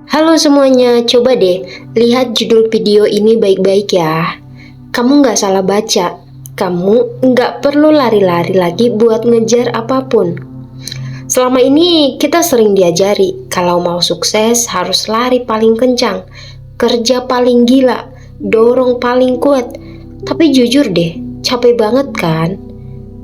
Halo semuanya, coba deh lihat judul video ini baik-baik ya. Kamu nggak salah baca, kamu nggak perlu lari-lari lagi buat ngejar apapun. Selama ini kita sering diajari kalau mau sukses harus lari paling kencang, kerja paling gila, dorong paling kuat. Tapi jujur deh, capek banget kan?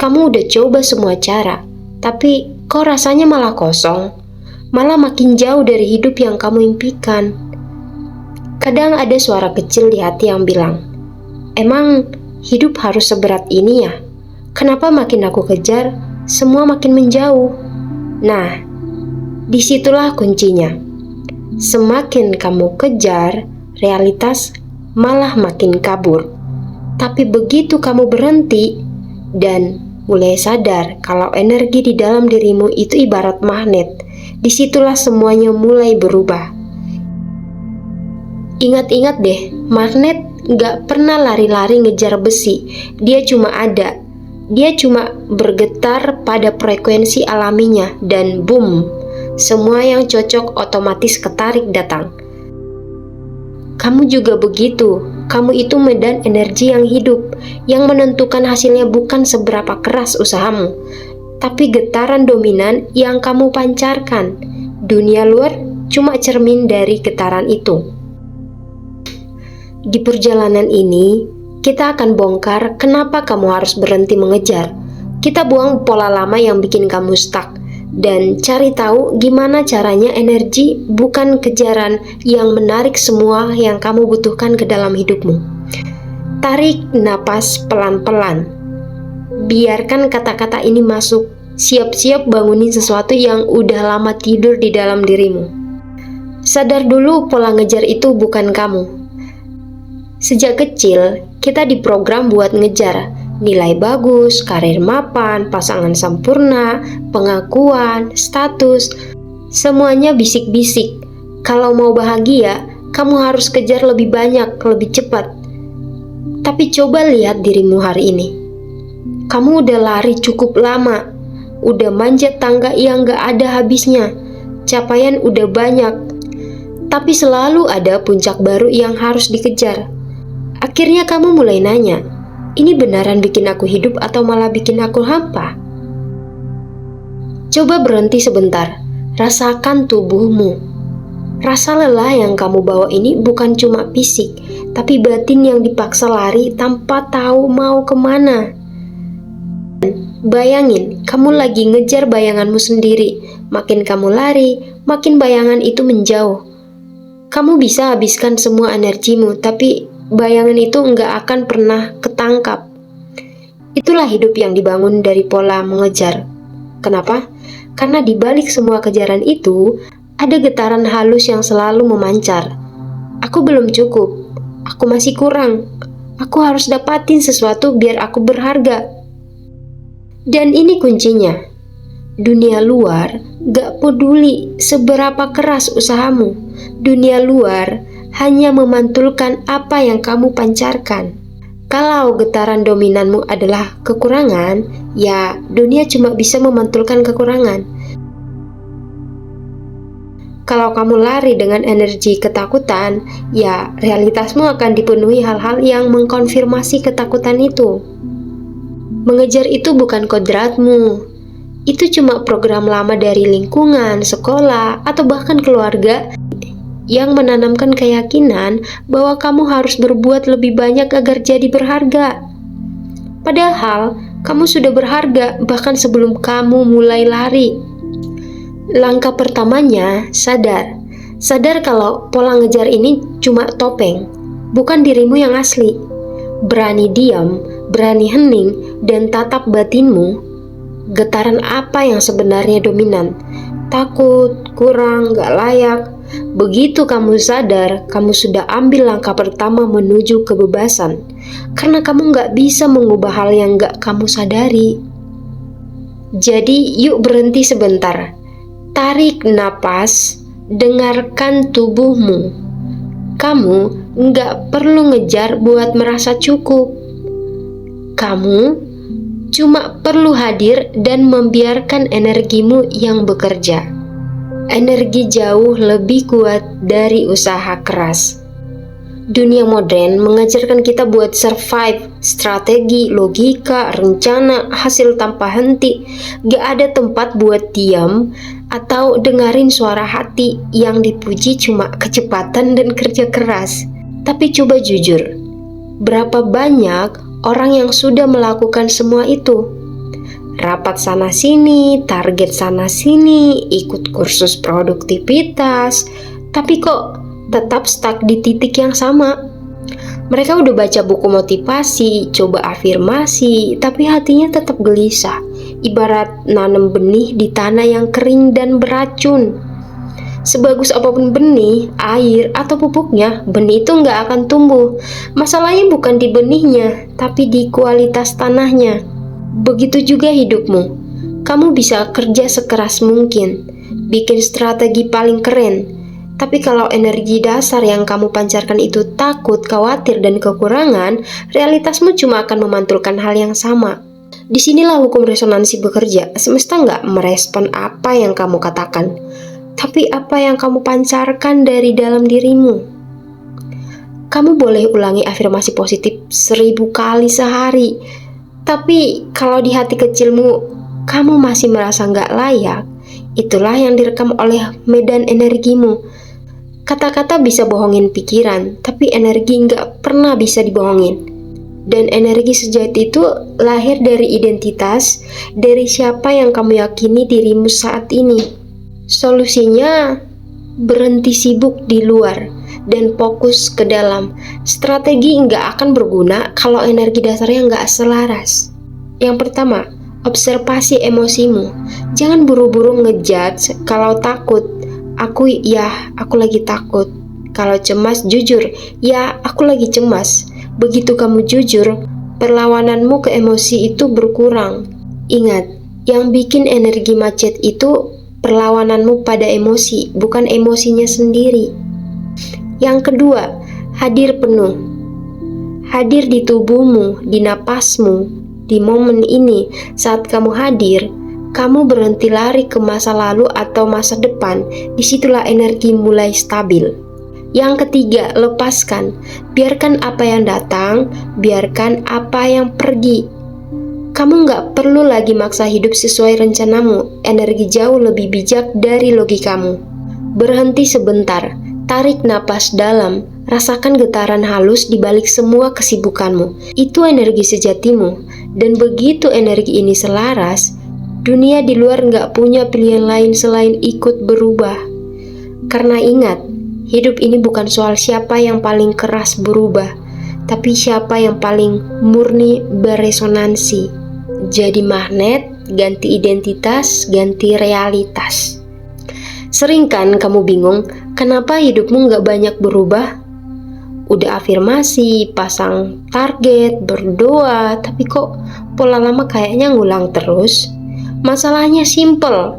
Kamu udah coba semua cara, tapi kok rasanya malah kosong? Malah makin jauh dari hidup yang kamu impikan. Kadang ada suara kecil di hati yang bilang, emang hidup harus seberat ini ya? Kenapa makin aku kejar, semua makin menjauh? Nah, disitulah kuncinya. Semakin kamu kejar, realitas malah makin kabur. Tapi begitu kamu berhenti dan mulai sadar kalau energi di dalam dirimu itu ibarat magnet, disitulah semuanya mulai berubah. Ingat-ingat deh, magnet gak pernah lari-lari ngejar besi. Dia cuma ada. Dia cuma bergetar pada frekuensi alaminya dan boom, semua yang cocok otomatis ketarik datang. Kamu juga begitu. Kamu itu medan energi yang hidup, yang menentukan hasilnya bukan seberapa keras usahamu, tapi getaran dominan yang kamu pancarkan. Dunia luar cuma cermin dari getaran itu. Di perjalanan ini, kita akan bongkar kenapa kamu harus berhenti mengejar. Kita buang pola lama yang bikin kamu stuck, dan cari tahu gimana caranya energi bukan kejaran yang menarik semua yang kamu butuhkan ke dalam hidupmu. Tarik napas pelan-pelan. Biarkan kata-kata ini masuk. Siap-siap bangunin sesuatu yang udah lama tidur di dalam dirimu. Sadar dulu pola ngejar itu bukan kamu. Sejak kecil, kita diprogram buat ngejar nilai bagus, karir mapan, pasangan sempurna, pengakuan, status. Semuanya bisik-bisik. Kalau mau bahagia, kamu harus kejar lebih banyak, lebih cepat. Tapi coba lihat dirimu hari ini. Kamu udah lari cukup lama, udah manjat tangga yang gak ada habisnya, capaian udah banyak, tapi selalu ada puncak baru yang harus dikejar. Akhirnya kamu mulai nanya, ini beneran bikin aku hidup atau malah bikin aku hampa? Coba berhenti sebentar, rasakan tubuhmu. Rasa lelah yang kamu bawa ini bukan cuma fisik, tapi batin yang dipaksa lari tanpa tahu mau kemana. Bayangin, kamu lagi ngejar bayanganmu sendiri. Makin kamu lari, makin bayangan itu menjauh. Kamu bisa habiskan semua energimu, tapi bayangan itu nggak akan pernah ketangkap. Itulah hidup yang dibangun dari pola mengejar. Kenapa? Karena di balik semua kejaran itu, ada getaran halus yang selalu memancar. Aku belum cukup, aku masih kurang. Aku harus dapatin sesuatu biar aku berharga. Dan ini kuncinya. Dunia luar gak peduli seberapa keras usahamu. Dunia luar hanya memantulkan apa yang kamu pancarkan. Kalau getaran dominanmu adalah kekurangan, ya dunia cuma bisa memantulkan kekurangan. Kalau kamu lari dengan energi ketakutan, ya realitasmu akan dipenuhi hal-hal yang mengkonfirmasi ketakutan itu. Mengejar itu bukan kodratmu. Itu cuma program lama dari lingkungan, sekolah, atau bahkan keluarga yang menanamkan keyakinan bahwa kamu harus berbuat lebih banyak agar jadi berharga. Padahal, kamu sudah berharga bahkan sebelum kamu mulai lari. Langkah pertamanya, sadar. Sadar kalau pola ngejar ini cuma topeng, bukan dirimu yang asli. Berani diam, berani hening, dan tatap batinmu. Getaran apa yang sebenarnya dominan? Takut, kurang, gak layak. Begitu kamu sadar, kamu sudah ambil langkah pertama menuju kebebasan. Karena kamu gak bisa mengubah hal yang gak kamu sadari. Jadi yuk berhenti sebentar. Tarik napas, dengarkan tubuhmu. Kamu gak perlu ngejar buat merasa cukup. Kamu cuma perlu hadir dan membiarkan energimu yang bekerja. Energi jauh lebih kuat dari usaha keras. Dunia modern mengajarkan kita buat survive, strategi, logika, rencana, hasil tanpa henti. Gak ada tempat buat diam atau dengerin suara hati yang dipuji cuma kecepatan dan kerja keras. Tapi coba jujur, berapa banyak orang yang sudah melakukan semua itu? Rapat sana sini, target sana sini, ikut kursus produktivitas, tapi kok tetap stuck di titik yang sama. Mereka udah baca buku motivasi, coba afirmasi, tapi hatinya tetap gelisah. Ibarat nanam benih di tanah yang kering dan beracun. Sebagus apapun benih, air, atau pupuknya, benih itu nggak akan tumbuh. Masalahnya bukan di benihnya, tapi di kualitas tanahnya. Begitu juga hidupmu. Kamu bisa kerja sekeras mungkin, bikin strategi paling keren, tapi kalau energi dasar yang kamu pancarkan itu takut, khawatir, dan kekurangan, realitasmu cuma akan memantulkan hal yang sama. Disinilah hukum resonansi bekerja. Semesta nggak merespon apa yang kamu katakan, tapi apa yang kamu pancarkan dari dalam dirimu. Kamu boleh ulangi afirmasi positif 1000 kali sehari, tapi kalau di hati kecilmu kamu masih merasa nggak layak, itulah yang direkam oleh medan energimu. Kata-kata bisa bohongin pikiran, tapi energi nggak pernah bisa dibohongin. Dan energi sejati itu lahir dari identitas, dari siapa yang kamu yakini dirimu saat ini. Solusinya, berhenti sibuk di luar dan fokus ke dalam. Strategi nggak akan berguna kalau energi dasarnya nggak selaras. Yang pertama, observasi emosimu. Jangan buru-buru ngejudge. Kalau takut, aku lagi takut. Kalau cemas, jujur, ya aku lagi cemas. Begitu kamu jujur, perlawananmu ke emosi itu berkurang. Ingat, yang bikin energi macet itu perlawananmu pada emosi, bukan emosinya sendiri. Yang kedua, hadir penuh. Hadir di tubuhmu, di napasmu, di momen ini. Saat kamu hadir, kamu berhenti lari ke masa lalu atau masa depan. Disitulah energi mulai stabil. Yang ketiga, lepaskan. Biarkan apa yang datang, biarkan apa yang pergi. Kamu nggak perlu lagi maksa hidup sesuai rencanamu. Energi jauh lebih bijak dari logikamu. Berhenti sebentar, tarik napas dalam, rasakan getaran halus di balik semua kesibukanmu. Itu energi sejatimu. Dan begitu energi ini selaras, dunia di luar nggak punya pilihan lain selain ikut berubah. Karena ingat, hidup ini bukan soal siapa yang paling keras berubah, tapi siapa yang paling murni beresonansi. Jadi magnet, ganti identitas, ganti realitas. Sering kan kamu bingung, kenapa hidupmu nggak banyak berubah? Udah afirmasi, pasang target, berdoa, tapi kok pola lama kayaknya ngulang terus? Masalahnya simple.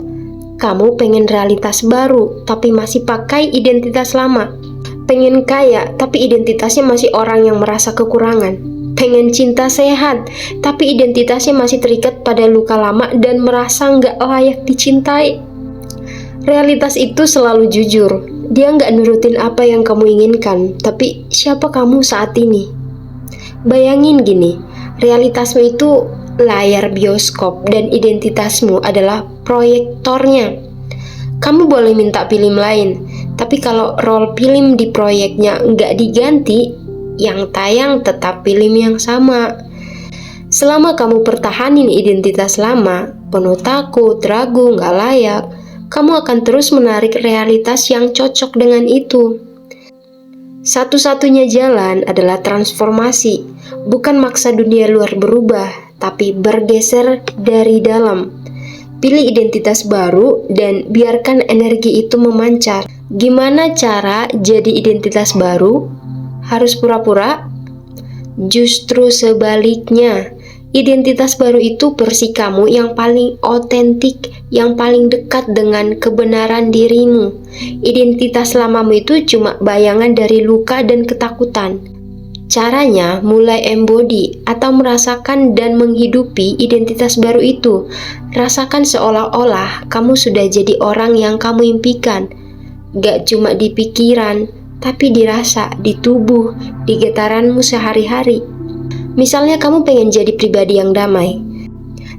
Kamu pengen realitas baru, tapi masih pakai identitas lama. Pengen kaya, tapi identitasnya masih orang yang merasa kekurangan. Pengen cinta sehat, tapi identitasnya masih terikat pada luka lama dan merasa nggak layak dicintai. Realitas itu selalu jujur. Dia nggak nurutin apa yang kamu inginkan, tapi siapa kamu saat ini. Bayangin gini, realitasmu itu layar bioskop dan identitasmu adalah proyektornya. Kamu boleh minta film lain, tapi kalau role film di proyeknya nggak diganti, yang tayang tetap film yang sama. Selama kamu pertahanin identitas lama, penuh takut, ragu, nggak layak, kamu akan terus menarik realitas yang cocok dengan itu. Satu-satunya jalan adalah transformasi, bukan maksa dunia luar berubah, tapi bergeser dari dalam. Pilih identitas baru dan biarkan energi itu memancar. Gimana cara jadi identitas baru? Harus pura-pura? Justru sebaliknya, identitas baru itu versi kamu yang paling otentik, yang paling dekat dengan kebenaran dirimu. Identitas lamamu itu cuma bayangan dari luka dan ketakutan. Caranya mulai embody atau merasakan dan menghidupi identitas baru itu. Rasakan seolah-olah kamu sudah jadi orang yang kamu impikan. Gak cuma di pikiran, tapi dirasa, di tubuh, di getaranmu sehari-hari. Misalnya kamu pengen jadi pribadi yang damai.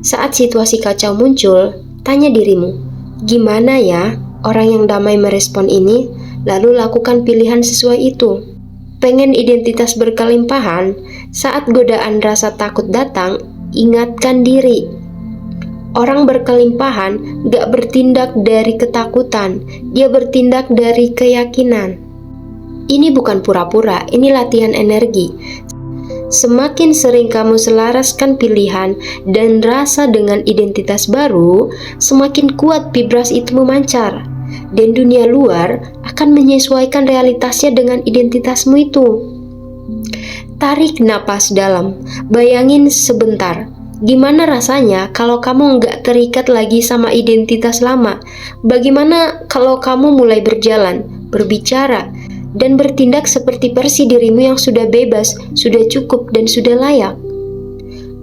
Saat situasi kacau muncul, tanya dirimu, gimana ya orang yang damai merespon ini? Lalu lakukan pilihan sesuai itu. Pengen identitas berkelimpahan? Saat godaan rasa takut datang, ingatkan diri. Orang berkelimpahan gak bertindak dari ketakutan, dia bertindak dari keyakinan. Ini bukan pura-pura, ini latihan energi. Semakin sering kamu selaraskan pilihan dan rasa dengan identitas baru, semakin kuat vibrasi itu memancar. Dan dunia luar akan menyesuaikan realitasnya dengan identitasmu itu. Tarik napas dalam, bayangin sebentar. Gimana rasanya kalau kamu nggak terikat lagi sama identitas lama? Bagaimana kalau kamu mulai berjalan, berbicara, dan bertindak seperti versi dirimu yang sudah bebas, sudah cukup, dan sudah layak?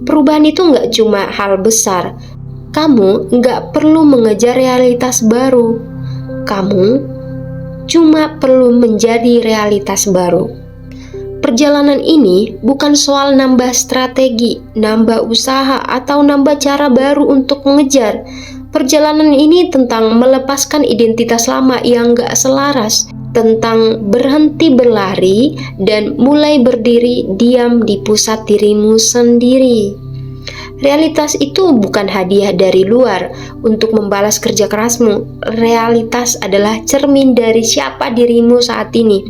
Perubahan itu nggak cuma hal besar. Kamu nggak perlu mengejar realitas baru. Kamu cuma perlu menjadi realitas baru. Perjalanan ini bukan soal nambah strategi, nambah usaha, atau nambah cara baru untuk mengejar. Perjalanan ini tentang melepaskan identitas lama yang gak selaras, tentang berhenti berlari dan mulai berdiri diam di pusat dirimu sendiri. Realitas itu bukan hadiah dari luar untuk membalas kerja kerasmu. Realitas adalah cermin dari siapa dirimu saat ini.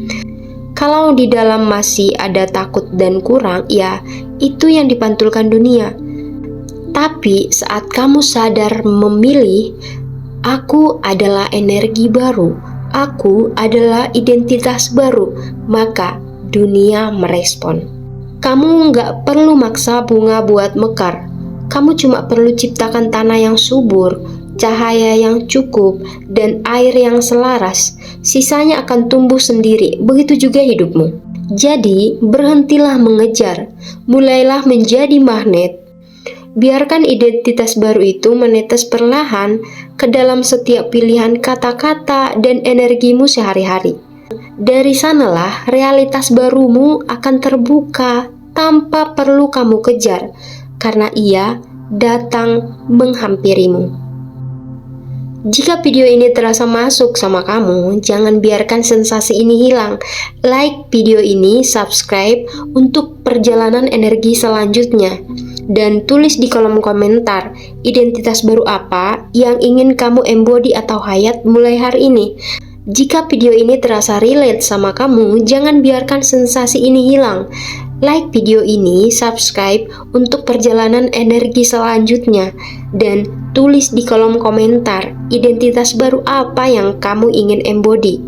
Kalau di dalam masih ada takut dan kurang, ya itu yang dipantulkan dunia. Tapi saat kamu sadar memilih, aku adalah energi baru, aku adalah identitas baru, maka dunia merespon. Kamu nggak perlu maksa bunga buat mekar. Kamu cuma perlu ciptakan tanah yang subur, cahaya yang cukup, dan air yang selaras. Sisanya akan tumbuh sendiri, begitu juga hidupmu. Jadi, berhentilah mengejar, mulailah menjadi magnet. Biarkan identitas baru itu menetes perlahan ke dalam setiap pilihan kata-kata dan energimu sehari-hari. Dari sanalah realitas barumu akan terbuka tanpa perlu kamu kejar, karena ia datang menghampirimu. Jika video ini terasa masuk sama kamu, jangan biarkan sensasi ini hilang. Like video ini, subscribe untuk perjalanan energi selanjutnya, dan tulis di kolom komentar identitas baru apa yang ingin kamu embody atau hayat mulai hari ini. Jika video ini terasa relate sama kamu, jangan biarkan sensasi ini hilang. Like video ini, subscribe untuk perjalanan energi selanjutnya, dan tulis di kolom komentar identitas baru apa yang kamu ingin embody.